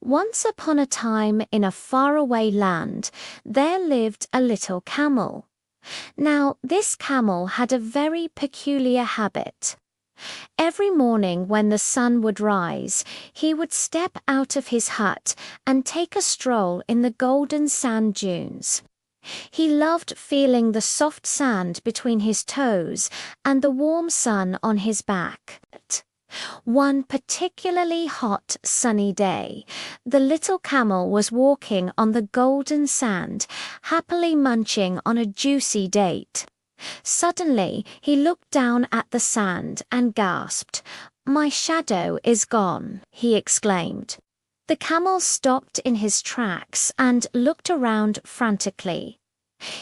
Once upon a time in a faraway land, there lived a little camel. Now, this camel had a very peculiar habit. Every morning when the sun would rise, he would step out of his hut and take a stroll in the golden sand dunes. He loved feeling the soft sand between his toes and the warm sun on his back. One particularly hot, sunny day, the little camel was walking on the golden sand, happily munching on a juicy date. Suddenly, he looked down at the sand and gasped. "My shadow is gone," he exclaimed. The camel stopped in his tracks and looked around frantically.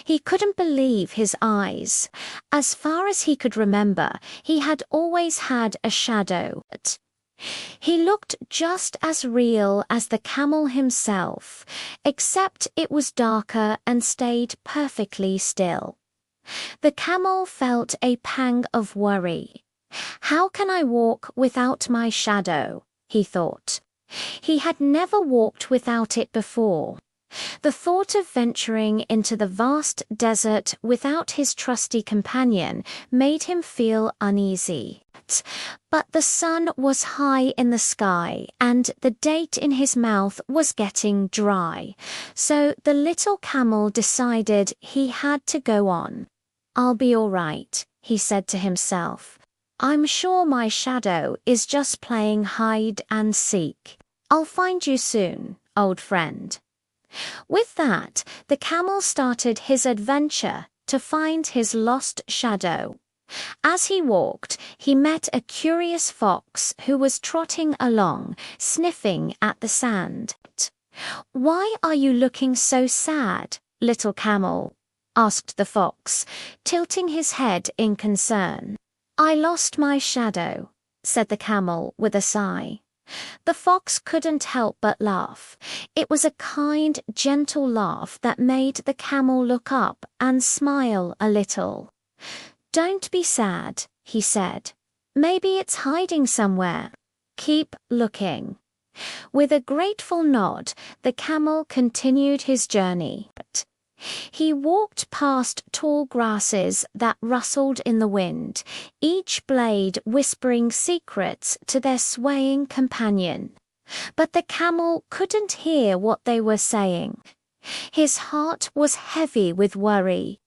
He couldn't believe his eyes. As far as he could remember, he had always had a shadow. He looked just as real as the camel himself, except it was darker and stayed perfectly still. The camel felt a pang of worry. "How can I walk without my shadow?" he thought. He had never walked without it before. The thought of venturing into the vast desert without his trusty companion made him feel uneasy. But the sun was high in the sky and the date in his mouth was getting dry, so the little camel decided he had to go on. "I'll be all right," he said to himself. "I'm sure my shadow is just playing hide and seek. I'll find you soon, old friend." With that, the camel started his adventure to find his lost shadow. As he walked, he met a curious fox who was trotting along, sniffing at the sand. "Why are you looking so sad, little camel?" asked the fox, tilting his head in concern. "I lost my shadow," said the camel with a sigh. The fox couldn't help but laugh. It was a kind, gentle laugh that made the camel look up and smile a little. "Don't be sad," he said. "Maybe it's hiding somewhere. Keep looking." With a grateful nod, the camel continued his journey. He walked past tall grasses that rustled in the wind, each blade whispering secrets to their swaying companion. But the camel couldn't hear what they were saying. His heart was heavy with worry.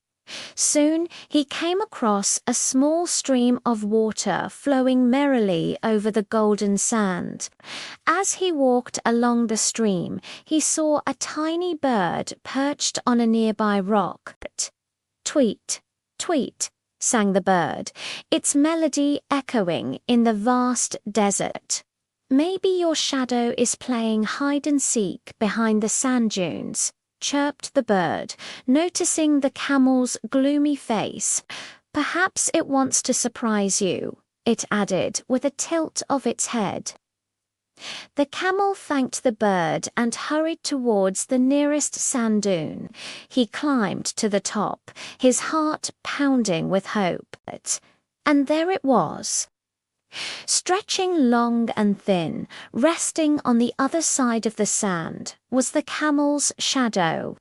Soon he came across a small stream of water flowing merrily over the golden sand. As he walked along the stream, he saw a tiny bird perched on a nearby rock. "Tweet, tweet," sang the bird, its melody echoing in the vast desert. "Maybe your shadow is playing hide and seek behind the sand dunes," chirped the bird, noticing the camel's gloomy face. "Perhaps it wants to surprise you," it added with a tilt of its head. The camel thanked the bird and hurried towards the nearest sand dune. He climbed to the top, his heart pounding with hope. And there it was. Stretching long and thin, resting on the other side of the sand, was the camel's shadow.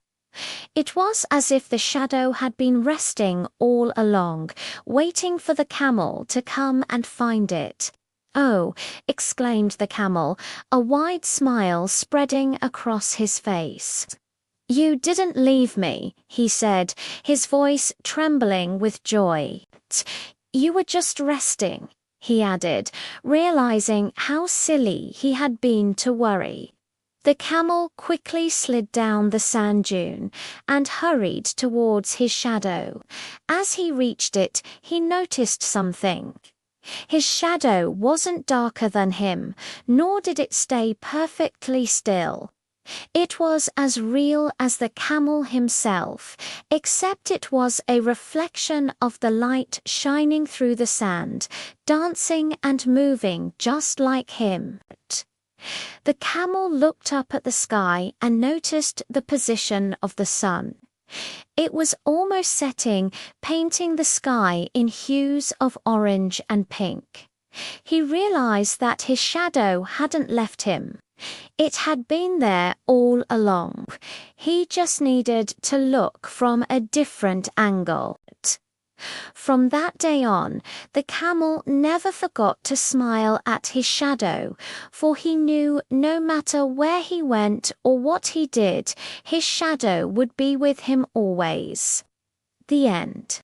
It was as if the shadow had been resting all along, waiting for the camel to come and find it. "Oh," exclaimed the camel, a wide smile spreading across his face. "You didn't leave me," he said, his voice trembling with joy. "You were just resting," he added, realizing how silly he had been to worry. The camel quickly slid down the sand dune and hurried towards his shadow. As he reached it, he noticed something. His shadow wasn't darker than him, nor did it stay perfectly still. It was as real as the camel himself, except it was a reflection of the light shining through the sand, dancing and moving just like him. The camel looked up at the sky and noticed the position of the sun. It was almost setting, painting the sky in hues of orange and pink. He realized that his shadow hadn't left him. It had been there all along. He just needed to look from a different angle. From that day on, the camel never forgot to smile at his shadow, for he knew no matter where he went or what he did, his shadow would be with him always. The end.